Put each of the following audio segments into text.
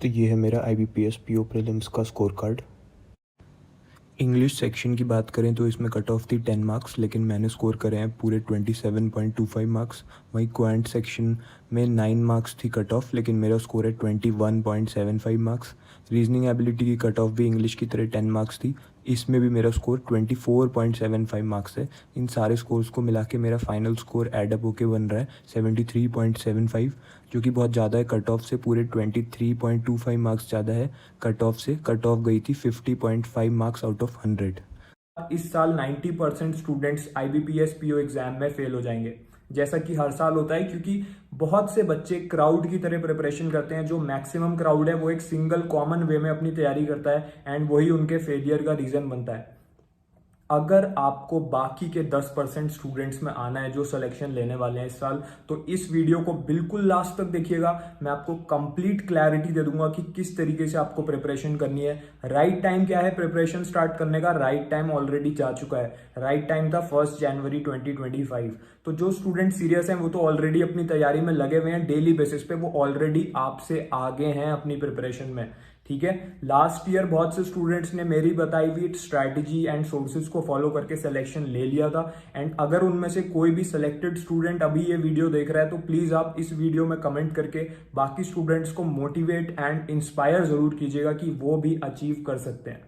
तो ये है मेरा IBPS PO प्रीलिम्स का स्कोर कार्ड। इंग्लिश सेक्शन की बात करें तो इसमें कट ऑफ थी 10 मार्क्स, लेकिन मैंने स्कोर करे हैं पूरे 27.25 मार्क्स। वहीं क्वांट सेक्शन में 9 मार्क्स थी कट ऑफ, लेकिन मेरा स्कोर है 21.75 मार्क्स। रीजनिंग एबिलिटी की कट ऑफ भी इंग्लिश की तरह 10 मार्क्स थी, इसमें भी मेरा स्कोर 24.75 मार्क्स है। इन सारे स्कोर्स को मिला के मेरा फाइनल स्कोर एडअप होके बन रहा है 73.75, जो कि बहुत ज़्यादा है कट ऑफ से, पूरे 23.25 मार्क्स ज़्यादा है कट ऑफ से। कट ऑफ गई थी 50.5 मार्क्स आउट ऑफ 100। इस साल 90% स्टूडेंट्स IBPS PO एग्जाम में फेल हो जाएंगे, जैसा कि हर साल होता है, क्योंकि बहुत से बच्चे क्राउड की तरह प्रिपरेशन करते हैं। जो मैक्सिमम क्राउड है वो एक सिंगल कॉमन वे में अपनी तैयारी करता है एंड वही उनके फेलियर का रीजन बनता है। अगर आपको बाकी के 10% स्टूडेंट्स में आना है जो सिलेक्शन लेने वाले हैं इस साल, तो इस वीडियो को बिल्कुल लास्ट तक देखिएगा। मैं आपको कंप्लीट क्लैरिटी दे दूंगा कि किस तरीके से आपको प्रिपरेशन करनी है। राइट टाइम क्या है प्रिपरेशन स्टार्ट करने का? राइट टाइम ऑलरेडी जा चुका है। राइट टाइम था 1 जनवरी 2025। तो जो स्टूडेंट सीरियस हैं वो तो ऑलरेडी अपनी तैयारी में लगे हुए हैं, डेली बेसिस पे वो ऑलरेडी आपसे आगे हैं अपनी प्रिपरेशन में। ठीक है, लास्ट ईयर बहुत से स्टूडेंट्स ने मेरी बताई हुई स्ट्रैटेजी एंड सोर्सेज को फॉलो करके सिलेक्शन ले लिया था। एंड अगर उनमें से कोई भी सिलेक्टेड स्टूडेंट अभी ये वीडियो देख रहा है तो प्लीज आप इस वीडियो में कमेंट करके बाकी स्टूडेंट्स को मोटिवेट एंड इंस्पायर जरूर कीजिएगा कि वो भी अचीव कर सकते हैं।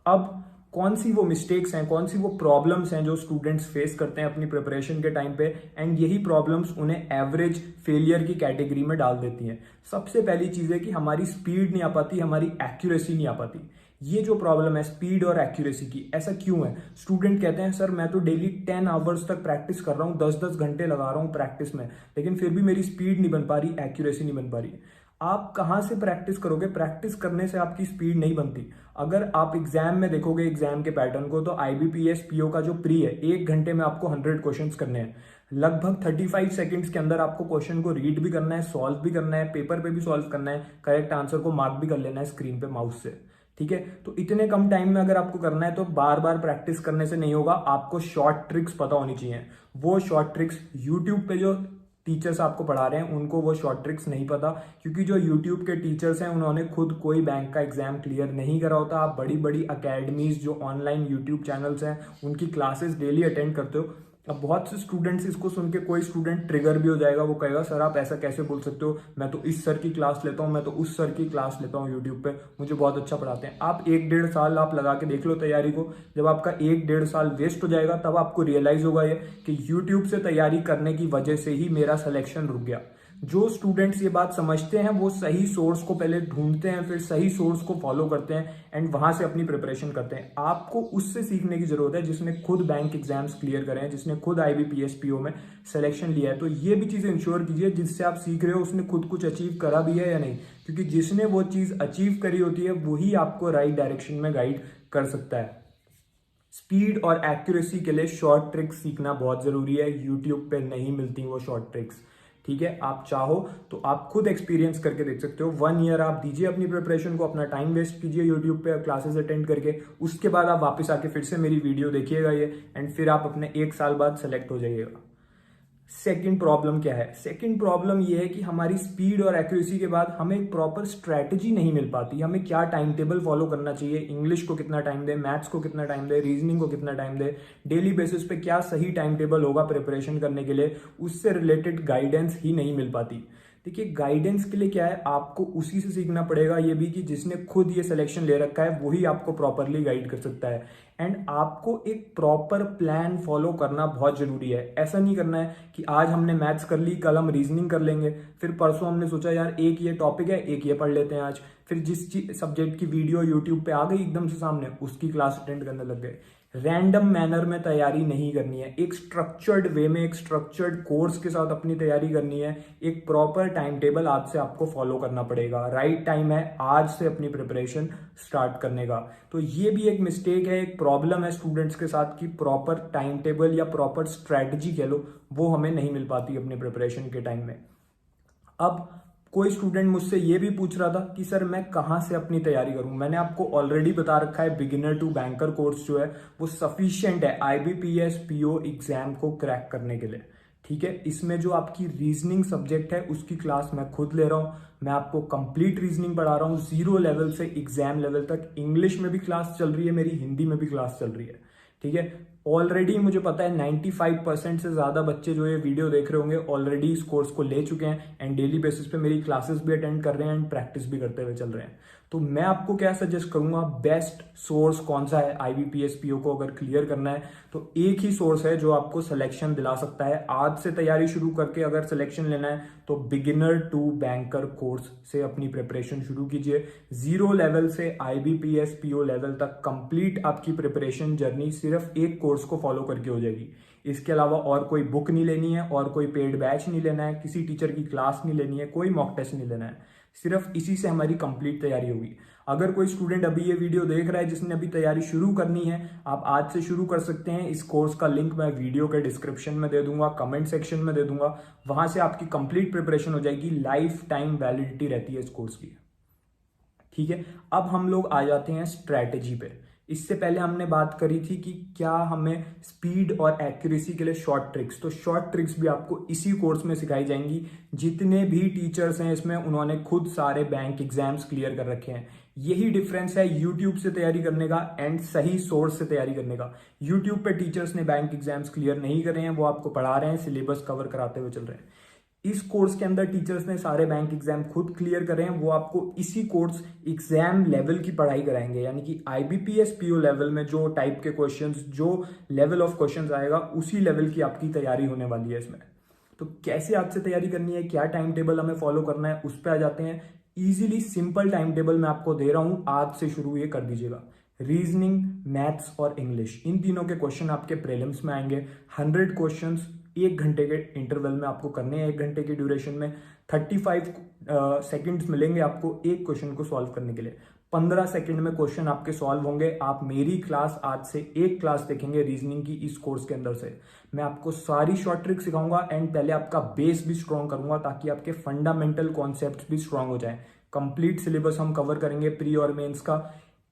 अब कौन सी वो मिस्टेक्स हैं, कौन सी वो प्रॉब्लम्स हैं जो स्टूडेंट्स फेस करते हैं अपनी प्रिपरेशन के टाइम पे, एंड यही प्रॉब्लम्स उन्हें एवरेज फेलियर की कैटेगरी में डाल देती हैं। सबसे पहली चीज है कि हमारी स्पीड नहीं आ पाती, हमारी एक्यूरेसी नहीं आ पाती। ये जो प्रॉब्लम है स्पीड और एक्यूरेसी की, ऐसा क्यों है? स्टूडेंट कहते हैं सर मैं तो डेली 10 आवर्स तक प्रैक्टिस कर रहा हूँ, 10-10 घंटे लगा रहा हूँ प्रैक्टिस में, लेकिन फिर भी मेरी स्पीड नहीं बन पा रही, एक्यूरेसी नहीं बन पा रही। आप कहां से प्रैक्टिस करोगे? प्रैक्टिस करने से आपकी स्पीड नहीं बनती। अगर आप एग्जाम में देखोगे एग्जाम के पैटर्न को, तो IBPS PO का जो प्री है, 1 घंटे में आपको 100 क्वेश्चंस करने हैं। लगभग 35 सेकंड्स के अंदर आपको क्वेश्चन को रीड भी करना है, सॉल्व भी करना है, पेपर पे भी सॉल्व करना है, करेक्ट आंसर को मार्क भी कर लेना है स्क्रीन पे माउस से। ठीक है, तो इतने कम टाइम में अगर आपको करना है तो बार बार प्रैक्टिस करने से नहीं होगा। आपको शॉर्ट ट्रिक्स पता होनी चाहिए। वो शॉर्ट ट्रिक्स यूट्यूब पे जो टीचर्स आपको पढ़ा रहे हैं उनको वो शॉर्ट ट्रिक्स नहीं पता, क्योंकि जो यूट्यूब के टीचर्स हैं उन्होंने खुद कोई बैंक का एग्जाम क्लियर नहीं करा होता। आप बड़ी बड़ी अकेडमीज जो ऑनलाइन यूट्यूब चैनल्स हैं उनकी क्लासेस डेली अटेंड करते हो। अब बहुत से स्टूडेंट्स इसको सुन के, कोई स्टूडेंट ट्रिगर भी हो जाएगा, वो कहेगा सर आप ऐसा कैसे बोल सकते हो, मैं तो इस सर की क्लास लेता हूँ, मैं तो उस सर की क्लास लेता हूँ यूट्यूब पे, मुझे बहुत अच्छा पढ़ाते हैं। आप 1-1.5 साल आप लगा के देख लो तैयारी को। जब आपका 1-1.5 साल वेस्ट हो जाएगा तब आपको रियलाइज होगा ये कि यूट्यूब से तैयारी करने की वजह से ही मेरा सिलेक्शन रुक गया। जो स्टूडेंट्स ये बात समझते हैं वो सही सोर्स को पहले ढूंढते हैं, फिर सही सोर्स को फॉलो करते हैं एंड वहां से अपनी प्रिपरेशन करते हैं। आपको उससे सीखने की जरूरत है जिसने खुद बैंक एग्जाम्स क्लियर करे हैं, जिसने खुद IBPS PO में सिलेक्शन लिया है। तो ये भी चीज इंश्योर कीजिए जिससे आप सीख रहे हो उसने खुद कुछ अचीव करा भी है या नहीं, क्योंकि जिसने वो चीज अचीव करी होती है वही आपको राइट डायरेक्शन में गाइड कर सकता है। स्पीड और एक्यूरेसी के लिए शॉर्ट ट्रिक्स सीखना बहुत जरूरी है। यूट्यूब पे नहीं मिलती वो शॉर्ट ट्रिक्स। ठीक है, आप चाहो तो आप खुद एक्सपीरियंस करके देख सकते हो। 1 ईयर आप दीजिए अपनी प्रिपरेशन को, अपना टाइम वेस्ट कीजिए यूट्यूब पे क्लासेस अटेंड करके, उसके बाद आप वापस आके फिर से मेरी वीडियो देखिएगा ये, एंड फिर आप अपने 1 साल बाद सेलेक्ट हो जाइएगा। सेकंड प्रॉब्लम क्या है? सेकंड प्रॉब्लम ये है कि हमारी स्पीड और एक्यूरेसी के बाद हमें एक प्रॉपर स्ट्रैटेजी नहीं मिल पाती। हमें क्या टाइम टेबल फॉलो करना चाहिए, इंग्लिश को कितना टाइम दे, मैथ्स को कितना टाइम दे, रीजनिंग को कितना टाइम दे, डेली बेसिस पे क्या सही टाइम टेबल होगा प्रिपरेशन करने के लिए, उससे रिलेटेड गाइडेंस ही नहीं मिल पाती। देखिए, गाइडेंस के लिए क्या है, आपको उसी से सीखना पड़ेगा ये भी कि जिसने खुद ये सिलेक्शन ले रखा है वही आपको प्रॉपरली गाइड कर सकता है। एंड आपको एक प्रॉपर प्लान फॉलो करना बहुत जरूरी है। ऐसा नहीं करना है कि आज हमने मैथ्स कर ली, कल हम रीजनिंग कर लेंगे, फिर परसों हमने सोचा यार एक ये टॉपिक है, एक ये पढ़ लेते हैं आज, फिर जिस सब्जेक्ट की वीडियो यूट्यूब पे आ गई एकदम से सामने उसकी क्लास अटेंड करने लग गए। रैंडम मैनर में तैयारी नहीं करनी है। एक स्ट्रक्चर्ड वे में, एक स्ट्रक्चर्ड कोर्स के साथ अपनी तैयारी करनी है। एक प्रॉपर टाइम टेबल आज से आपको फॉलो करना पड़ेगा। राइट टाइम है आज से अपनी प्रिपरेशन स्टार्ट करने का। तो ये भी एक मिस्टेक है, एक प्रॉब्लम है स्टूडेंट्स के साथ कि प्रॉपर टाइम टेबल या प्रॉपर स्ट्रैटेजी कह लो वो हमें नहीं मिल पाती अपनी प्रिपरेशन के टाइम में। अब कोई स्टूडेंट मुझसे ये भी पूछ रहा था कि सर मैं कहाँ से अपनी तैयारी करूं। मैंने आपको ऑलरेडी बता रखा है बिगिनर टू बैंकर कोर्स जो है वो सफिशिएंट है IBPS PO एग्जाम को क्रैक करने के लिए। ठीक है, इसमें जो आपकी रीजनिंग सब्जेक्ट है उसकी क्लास मैं खुद ले रहा हूं। मैं आपको कंप्लीट रीजनिंग पढ़ा रहा हूँ, जीरो लेवल से एग्जाम लेवल तक। इंग्लिश में भी क्लास चल रही है मेरी, हिंदी में भी क्लास चल रही है, ठीक है। ऑलरेडी मुझे पता है 95% से ज़्यादा बच्चे जो ये वीडियो देख रहे होंगे ऑलरेडी इस कोर्स को ले चुके हैं एंड डेली बेसिस पे मेरी क्लासेस भी अटेंड कर रहे हैं एंड प्रैक्टिस भी करते हुए चल रहे हैं। तो मैं आपको क्या सजेस्ट करूंगा, बेस्ट सोर्स कौन सा है IBPS PO को अगर क्लियर करना है, तो एक ही सोर्स है जो आपको सिलेक्शन दिला सकता है। आज से तैयारी शुरू करके अगर सिलेक्शन लेना है तो बिगिनर टू बैंकर कोर्स से अपनी प्रिपरेशन शुरू कीजिए। जीरो लेवल से IBPS PO लेवल तक कंप्लीट आपकी प्रिपरेशन जर्नी सिर्फ एक कोर्स को फॉलो करके हो जाएगी। इसके अलावा और कोई बुक नहीं लेनी है, और कोई पेड बैच नहीं लेना है, किसी टीचर की क्लास नहीं लेनी है, कोई मॉक टेस्ट नहीं लेना है। सिर्फ इसी से हमारी कंप्लीट तैयारी होगी। अगर कोई स्टूडेंट अभी ये वीडियो देख रहा है जिसने अभी तैयारी शुरू करनी है, आप आज से शुरू कर सकते हैं। इस कोर्स का लिंक मैं वीडियो के डिस्क्रिप्शन में दे दूंगा, कमेंट सेक्शन में दे दूंगा। वहां से आपकी कंप्लीट प्रिपरेशन हो जाएगी। लाइफ टाइम वैलिडिटी रहती है इस कोर्स की, ठीक है। अब हम लोग आ जाते हैं स्ट्रैटेजी पे। इससे पहले हमने बात करी थी कि क्या हमें स्पीड और एक्यूरेसी के लिए शॉर्ट ट्रिक्स, तो शॉर्ट ट्रिक्स भी आपको इसी कोर्स में सिखाई जाएंगी। जितने भी टीचर्स हैं इसमें उन्होंने खुद सारे बैंक एग्जाम्स क्लियर कर रखे हैं। यही डिफरेंस है यूट्यूब से तैयारी करने का एंड सही सोर्स से तैयारी करने का। यूट्यूब पे टीचर्स ने बैंक एग्जाम्स क्लियर नहीं करे हैं, वो आपको पढ़ा रहे हैं, सिलेबस कवर कराते हुए चल रहे हैं। इस कोर्स के अंदर टीचर्स ने सारे बैंक एग्जाम खुद क्लियर करे हैं, वो आपको इसी कोर्स एग्जाम लेवल की पढ़ाई कराएंगे। यानी कि IBPS PO लेवल में जो टाइप के क्वेश्चंस, जो लेवल ऑफ क्वेश्चंस आएगा, उसी लेवल की आपकी तैयारी होने वाली है इसमें। तो कैसे आज से तैयारी करनी है, क्या टाइम टेबल हमें फॉलो करना है, उस पर आ जाते हैं। इजीली सिंपल टाइम टेबल मैं आपको दे रहा हूं, आज से शुरू ये कर दीजिएगा। रीजनिंग, मैथ्स और इंग्लिश, इन तीनों के क्वेश्चन आपके प्रीलिम्स में आएंगे। 100 क्वेश्चंस 1 घंटे के इंटरवल में आपको करने हैं। 1 घंटे की ड्यूरेशन में 35 सेकंड्स मिलेंगे आपको एक क्वेश्चन को सॉल्व करने के लिए। 15 सेकंड में क्वेश्चन आपके सॉल्व होंगे। आप मेरी क्लास आज से एक क्लास देखेंगे रीजनिंग की इस कोर्स के अंदर से। मैं आपको सारी शॉर्ट ट्रिक सिखाऊंगा एंड पहले आपका बेस भी स्ट्रॉन्ग करूंगा ताकि आपके फंडामेंटल कॉन्सेप्ट भी स्ट्रॉन्ग हो जाए। कंप्लीट सिलेबस हम कवर करेंगे प्री और मेंस का।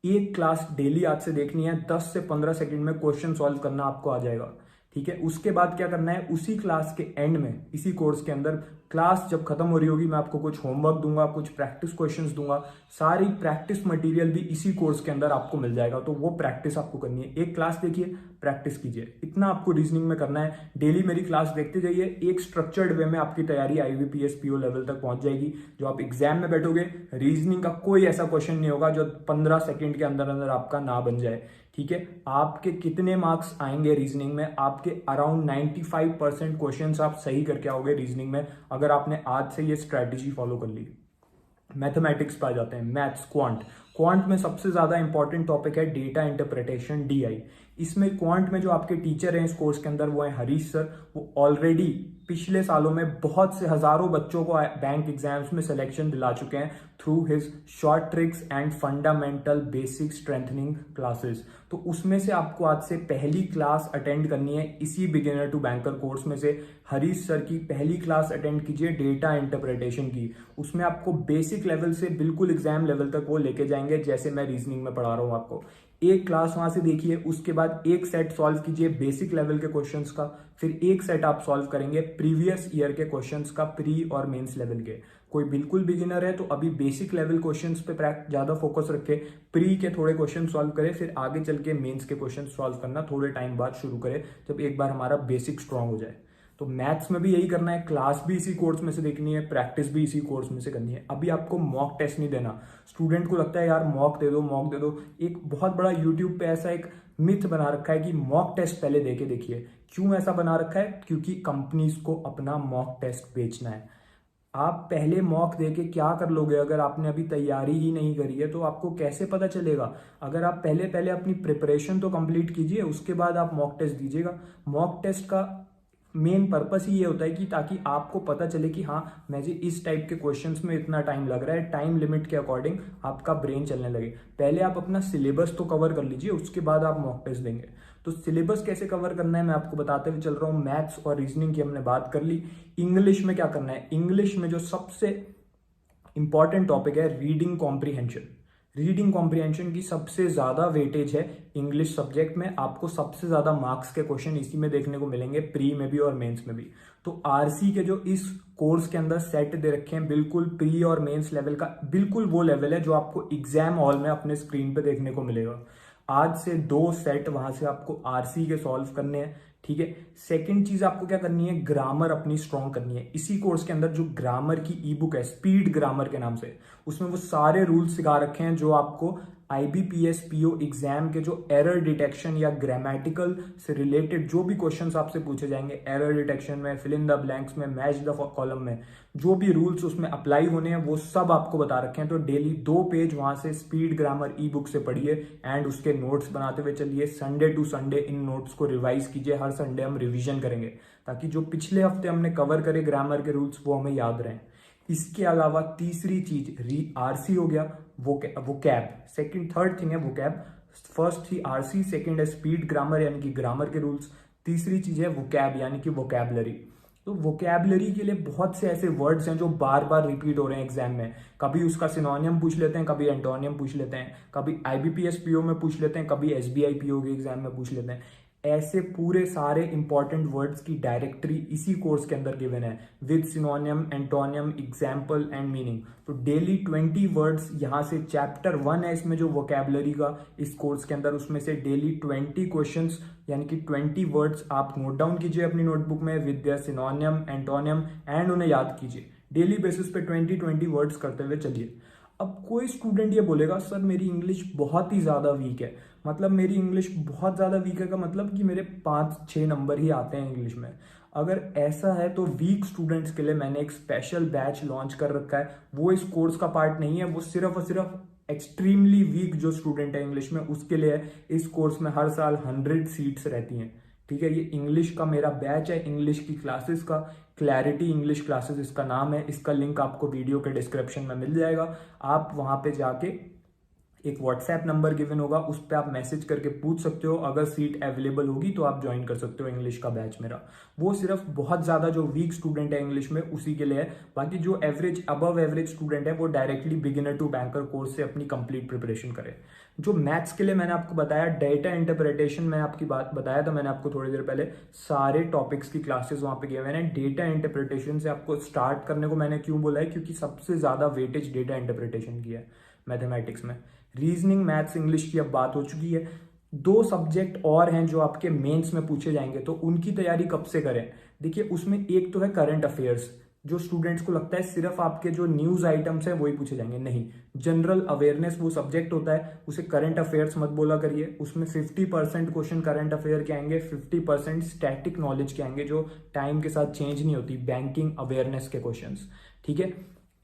एक क्लास डेली आज से देखनी है, 10 से 15 सेकंड में क्वेश्चन सॉल्व करना आपको आ जाएगा, ठीक है। उसके बाद क्या करना है, उसी क्लास के एंड में, इसी कोर्स के अंदर, क्लास जब खत्म हो रही होगी, मैं आपको कुछ होमवर्क दूंगा, कुछ प्रैक्टिस क्वेश्चंस दूंगा। सारी प्रैक्टिस मटेरियल भी इसी कोर्स के अंदर आपको मिल जाएगा। तो वो प्रैक्टिस आपको करनी है। एक क्लास देखिए, प्रैक्टिस कीजिए, इतना आपको रीजनिंग में करना है। डेली मेरी क्लास देखते जाइए, एक स्ट्रक्चर्ड वे में आपकी तैयारी IBPS PO लेवल तक पहुंच जाएगी। जो आप एग्जाम में बैठोगे, रीजनिंग का कोई ऐसा क्वेश्चन नहीं होगा जो 15 सेकेंड के अंदर अंदर आपका ना बन जाए, ठीक है। आपके कितने मार्क्स आएंगे रीजनिंग में, आपके अराउंड 95% क्वेश्चंस आप सही करके आओगे रीजनिंग में, अगर आपने आज से ये स्ट्रैटेजी फॉलो कर ली। मैथमेटिक्स पे आ जाते हैं, मैथ्स, क्वांट में सबसे ज्यादा इंपॉर्टेंट टॉपिक है डेटा इंटरप्रिटेशन, DI। इसमें क्वांट में जो आपके टीचर हैं इस कोर्स के अंदर, वो है हरीश सर। वो ऑलरेडी पिछले सालों में बहुत से हजारों बच्चों को बैंक एग्जाम्स में सिलेक्शन दिला चुके हैं through his short tricks and fundamental basic strengthening classes. तो उसमें से आपको आज से पहली क्लास अटेंड करनी है इसी बिगिनर टू बैंकर कोर्स में से। हरीश सर की पहली क्लास अटेंड कीजिए डेटा इंटरप्रिटेशन की। उसमें आपको बेसिक लेवल से बिल्कुल एग्जाम लेवल तक वो लेके जाएंगे, जैसे मैं रीजनिंग में पढ़ा रहा हूं आपको। एक क्लास वहां से देखिए, उसके बाद एक सेट सॉल्व कीजिए बेसिक लेवल के क्वेश्चंस का, फिर एक सेट आप सॉल्व करेंगे प्रीवियस ईयर के क्वेश्चंस का, प्री और मेंस लेवल के। कोई बिल्कुल बिगिनर है तो अभी बेसिक लेवल क्वेश्चंस पे ज्यादा फोकस रखे, प्री के थोड़े क्वेश्चन सॉल्व करे, फिर आगे चल के मेंस के क्वेश्चन सॉल्व करना थोड़े टाइम बाद शुरू करे, जब एक बार हमारा बेसिक स्ट्रांग हो जाए। तो मैथ्स में भी यही करना है, क्लास भी इसी कोर्स में से देखनी है, प्रैक्टिस भी इसी कोर्स में से करनी है। अभी आपको मॉक टेस्ट नहीं देना। स्टूडेंट को लगता है यार मॉक दे दो, मॉक दे दो। एक बहुत बड़ा यूट्यूब पे ऐसा एक मिथ बना रखा है कि मॉक टेस्ट पहले देके देखिए। क्यों ऐसा बना रखा है? क्योंकि कंपनीज को अपना मॉक टेस्ट बेचना है। आप पहले मॉक देके क्या कर लोगे? अगर आपने अभी तैयारी ही नहीं करी है तो आपको कैसे पता चलेगा? अगर आप पहले पहले अपनी प्रिपरेशन तो कंप्लीट कीजिए, उसके बाद आप मॉक टेस्ट दीजिएगा। मॉक टेस्ट का मेन पर्पस ही ये होता है कि ताकि आपको पता चले कि हाँ मुझे इस टाइप के क्वेश्चंस में इतना टाइम लग रहा है, टाइम लिमिट के अकॉर्डिंग आपका ब्रेन चलने लगे। पहले आप अपना सिलेबस तो कवर कर लीजिए, उसके बाद आप मॉक टेस्ट देंगे। तो सिलेबस कैसे कवर करना है मैं आपको बताते हुए चल रहा हूँ। मैथ्स और रीजनिंग की हमने बात कर ली। इंग्लिश में क्या करना है? इंग्लिश में जो सबसे इंपॉर्टेंट टॉपिक है रीडिंग कॉम्प्रीहेंशन। रीडिंग कॉम्प्रिहेंशन की सबसे ज़्यादा वेटेज है इंग्लिश सब्जेक्ट में, आपको सबसे ज़्यादा मार्क्स के क्वेश्चन इसी में देखने को मिलेंगे, प्री में भी और मेंस में भी। तो आरसी के जो इस कोर्स के अंदर सेट दे रखे हैं, बिल्कुल प्री और मेंस लेवल का बिल्कुल वो लेवल है जो आपको एग्जाम हॉल में अपने स्क्रीन पे देखने को मिलेगा। आज से 2 सेट वहां से आपको आरसी के सॉल्व करने हैं, ठीक है। सेकंड चीज आपको क्या करनी है, ग्रामर अपनी स्ट्रॉन्ग करनी है। इसी कोर्स के अंदर जो ग्रामर की ई बुक है, स्पीड ग्रामर के नाम से, उसमें वो सारे रूल्स सिखा रखे हैं जो आपको आईबीपीएस पीओ एग्जाम के जो एरर डिटेक्शन या ग्रामेटिकल से रिलेटेड जो भी क्वेश्चंस आपसे पूछे जाएंगे, एरर डिटेक्शन में, फिल इन द ब्लैंक्स में, मैच द कॉलम में, जो भी रूल्स उसमें अप्लाई होने हैं वो सब आपको बता रखे हैं। तो डेली 2 पेज वहां से स्पीड ग्रामर ई बुक से पढ़िए एंड उसके नोट्स बनाते हुए चलिए। संडे टू संडे इन नोट्स को रिवाइज कीजिए, हर संडे हम रिवीजन करेंगे ताकि जो पिछले हफ्ते हमने कवर करे ग्रामर के रूल्स वो हमें याद रहें। इसके अलावा तीसरी चीज आरसी हो गया, वो कैब, सेकंड थर्ड थिंग है वो कैब। फर्स्ट थी आरसी, सेकंड है स्पीड ग्रामर यानी कि ग्रामर के रूल्स, तीसरी चीज है वो कैब यानी कि वोकैबलरी। तो वोकैबलरी के लिए बहुत से ऐसे वर्ड्स हैं जो बार बार रिपीट हो रहे हैं एग्जाम में, कभी उसका सिनोनियम पूछ लेते हैं, कभी एंटोनियम पूछ लेते हैं, कभी आईबीपीएस पीओ में पूछ लेते हैं, कभी एसबीआई पीओ के एग्जाम में पूछ लेते हैं। ऐसे पूरे सारे इंपॉर्टेंट वर्ड्स की डायरेक्टरी इसी कोर्स के अंदर गिवन है with सिनोनियम, antonym, example and meaning. तो डेली 20 वर्ड्स यहाँ से, चैप्टर 1 है इसमें जो वोकैबलरी का इस कोर्स के अंदर, उसमें से डेली 20 क्वेश्चंस यानी कि 20 वर्ड्स आप नोट डाउन कीजिए अपनी नोटबुक में विद देयर सिनोनियम, एंटोनियम एंड उन्हें याद कीजिए। डेली बेसिस पे 20 वर्ड्स करते हुए चलिए। अब कोई स्टूडेंट ये बोलेगा सर मेरी इंग्लिश बहुत ही ज़्यादा वीक है, मतलब मेरी इंग्लिश बहुत ज़्यादा वीक है का मतलब कि मेरे 5-6 नंबर ही आते हैं इंग्लिश में। अगर ऐसा है तो वीक स्टूडेंट्स के लिए मैंने एक स्पेशल बैच लॉन्च कर रखा है। वो इस कोर्स का पार्ट नहीं है, वो सिर्फ और सिर्फ एक्सट्रीमली वीक जो स्टूडेंट है इंग्लिश में उसके लिए है। इस कोर्स में हर साल 100 सीट्स रहती हैं, ठीक है। ये इंग्लिश का मेरा बैच है, इंग्लिश की क्लासेस का, क्लैरिटी इंग्लिश क्लासेस इसका नाम है। इसका लिंक आपको वीडियो के डिस्क्रिप्शन में मिल जाएगा। आप वहां पे जाके एक व्हाट्सएप नंबर गिवन होगा, उस पर आप मैसेज करके पूछ सकते हो, अगर सीट अवेलेबल होगी तो आप ज्वाइन कर सकते हो इंग्लिश का बैच मेरा। वो सिर्फ बहुत ज़्यादा जो वीक स्टूडेंट है इंग्लिश में उसी के लिए है। बाकी जो एवरेज, अबव एवरेज स्टूडेंट है वो directly beginner to banker course से अपनी कंप्लीट प्रिपरेशन करे। जो मैथ्स के लिए मैंने आपको बताया डेटा इंटरप्रिटेशन, मैं आपकी बात बताया था मैंने आपको थोड़ी देर पहले, सारे टॉपिक्स की क्लासेस वहाँ पे गए मैंने। डेटा इंटरप्रिटेशन से आपको स्टार्ट करने को मैंने क्यों बोला है, क्योंकि सबसे ज़्यादा वेटेज डेटा इंटरप्रिटेशन की है मैथमेटिक्स में। रीजनिंग, मैथ्स, इंग्लिश की अब बात हो चुकी है। 2 सब्जेक्ट और हैं जो आपके मेंस में पूछे जाएंगे, तो उनकी तैयारी कब से करें। देखिए उसमें एक तो है करंट अफेयर्स, जो स्टूडेंट्स को लगता है सिर्फ आपके जो न्यूज आइटम्स हैं वही पूछे जाएंगे, नहीं। जनरल अवेयरनेस वो सब्जेक्ट होता है, उसे करंट अफेयर्स मत बोला करिए। उसमें 50% क्वेश्चन करंट अफेयर के आएंगे, 50% स्टैटिक नॉलेज के आएंगे जो टाइम के साथ चेंज नहीं होती, बैंकिंग अवेयरनेस के क्वेश्चंस, ठीक है।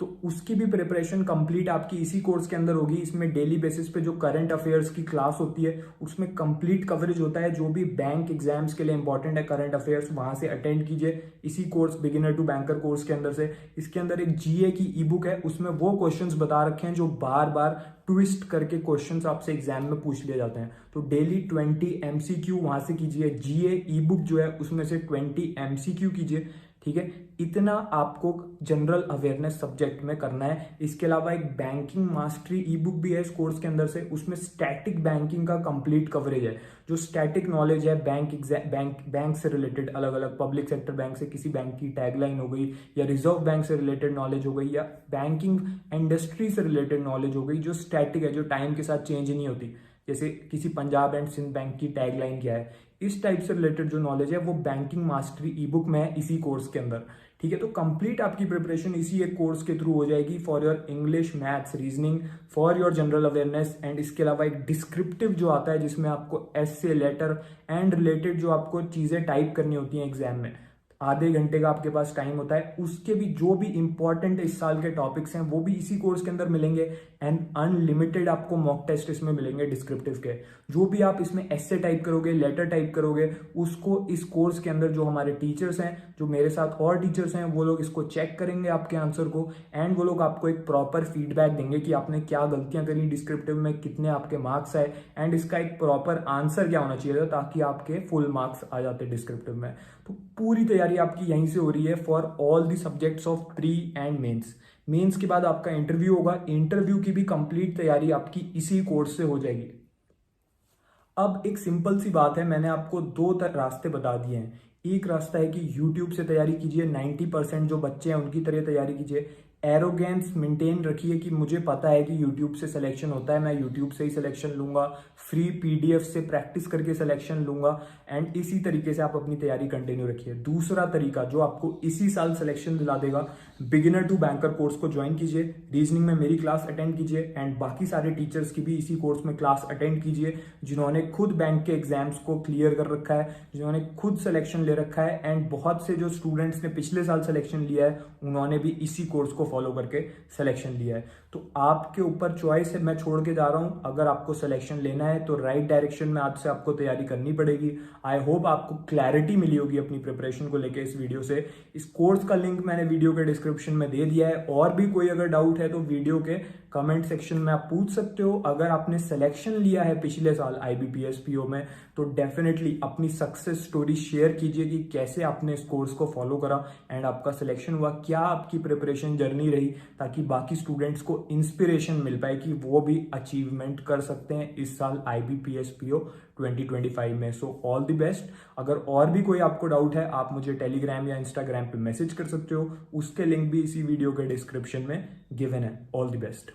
तो उसकी भी प्रिपरेशन कंप्लीट आपकी इसी कोर्स के अंदर होगी। इसमें डेली बेसिस पे जो करंट अफेयर्स की क्लास होती है उसमें कंप्लीट कवरेज होता है। जो भी बैंक एग्जाम्स के लिए इंपॉर्टेंट है करंट अफेयर्स, वहां से अटेंड कीजिए इसी course beginner to banker course के अंदर से। इसके अंदर एक जीए की ई बुक है, उसमें वो क्वेश्चंस बता रखे हैं जो बार बार ट्विस्ट करके क्वेश्चंस आपसे एग्जाम में पूछ लिए जाते हैं। तो डेली 20 एमसीक्यू वहां से कीजिए। जीए ई बुक जो है उसमें से 20 एमसीक्यू कीजिए, ठीक है। इतना आपको जनरल अवेयरनेस सब्जेक्ट में करना है। इसके अलावा एक बैंकिंग मास्टरी ई बुक भी है इस कोर्स के अंदर से, उसमें स्टैटिक बैंकिंग का कंप्लीट कवरेज है। जो स्टैटिक नॉलेज है बैंक से रिलेटेड, अलग अलग पब्लिक सेक्टर बैंक से किसी बैंक की टैगलाइन हो गई, या रिजर्व बैंक से रिलेटेड नॉलेज हो गई, या बैंकिंग इंडस्ट्री से रिलेटेड नॉलेज हो गई, जो स्टैटिक है, जो टाइम के साथ चेंज नहीं होती। जैसे किसी पंजाब एंड सिंध बैंक की टैगलाइन क्या है, इस टाइप से रिलेटेड जो नॉलेज है वो बैंकिंग मास्टरी ई बुक में है इसी कोर्स के अंदर, ठीक है। तो कंप्लीट आपकी प्रिपरेशन इसी एक कोर्स के थ्रू हो जाएगी for your English, maths, reasoning, for your general awareness. And इसके अलावा एक डिस्क्रिप्टिव जो आता है जिसमें आपको एसे, लेटर एंड रिलेटेड जो आपको चीजें टाइप करनी होती हैं एग्जाम में, आधे घंटे का आपके पास टाइम होता है, उसके भी जो भी इंपॉर्टेंट इस साल के टॉपिक्स हैं वो भी इसी कोर्स के अंदर मिलेंगे। एंड अनलिमिटेड आपको मॉक टेस्ट इसमें मिलेंगे डिस्क्रिप्टिव के। जो भी आप इसमें एसे टाइप करोगे, लेटर टाइप करोगे, उसको इस कोर्स के अंदर जो हमारे टीचर्स हैं, जो मेरे साथ और टीचर्स हैं, वो लोग इसको चेक करेंगे आपके आंसर को, एंड वो लोग आपको एक प्रॉपर फीडबैक देंगे कि आपने क्या गलतियां करी डिस्क्रिप्टिव में, कितने आपके मार्क्स आए, एंड इसका एक प्रॉपर आंसर क्या होना चाहिए था ताकि आपके फुल मार्क्स आ जाते डिस्क्रिप्टिव में। तो पूरी तैयारी आपकी यहीं से हो रही है for all the subjects of pre and mains. Mains के बाद आपका इंटरव्यू होगा, इंटरव्यू की भी कंप्लीट तैयारी आपकी इसी कोर्स से हो जाएगी। अब एक सिंपल सी बात है, मैंने आपको दो रास्ते बता दिए हैं। एक रास्ता है कि यूट्यूब से तैयारी कीजिए, 90% जो बच्चे हैं उनकी तरह तैयारी कीजिए। एरोगेंस मेंटेन रखिए कि मुझे पता है कि यूट्यूब से सिलेक्शन होता है, मैं यूट्यूब से ही सिलेक्शन लूंगा, फ्री पीडीएफ से प्रैक्टिस करके सिलेक्शन लूंगा, एंड इसी तरीके से आप अपनी तैयारी कंटिन्यू रखिए। दूसरा तरीका जो आपको इसी साल सिलेक्शन दिला देगा, बिगिनर टू बैंकर कोर्स को ज्वाइन कीजिए, रीजनिंग में मेरी क्लास अटेंड कीजिए, एंड बाकी सारे टीचर्स की भी इसी कोर्स में क्लास अटेंड कीजिए जिन्होंने खुद बैंक के एग्जाम्स को क्लियर कर रखा है, जिन्होंने खुद सिलेक्शन ले रखा है, एंड बहुत से जो स्टूडेंट्स ने पिछले साल सिलेक्शन लिया है उन्होंने भी इसी कोर्स को फॉलो करके सिलेक्शन लिया है। तो आपके ऊपर चॉइस है, मैं छोड़ के जा रहा हूं। अगर आपको सिलेक्शन लेना है तो राइट डायरेक्शन में आज से आपको तैयारी करनी पड़ेगी। आई होप आपको क्लैरिटी मिली होगी अपनी प्रिपरेशन को लेके इस वीडियो से। इस कोर्स का लिंक मैंने वीडियो के डिस्क्रिप्शन में दे दिया है, और भी कोई अगर डाउट है तो वीडियो के कमेंट सेक्शन में आप पूछ सकते हो। अगर आपने सिलेक्शन लिया है पिछले साल IBPS PO में तो डेफिनेटली अपनी सक्सेस स्टोरी शेयर कीजिए कि कैसे आपने इस कोर्स को फॉलो करा एंड आपका सिलेक्शन हुआ, क्या आपकी प्रिपरेशन जर्नी रही, ताकि बाकी स्टूडेंट्स को इंस्पिरेशन मिल पाए कि वो भी अचीवमेंट कर सकते हैं इस साल IBPS PO 2025 में। So all the best. अगर और भी कोई आपको डाउट है आप मुझे टेलीग्राम या इंस्टाग्राम पे मैसेज कर सकते हो, उसके लिंक भी इसी वीडियो के डिस्क्रिप्शन में गिवन है। All the best.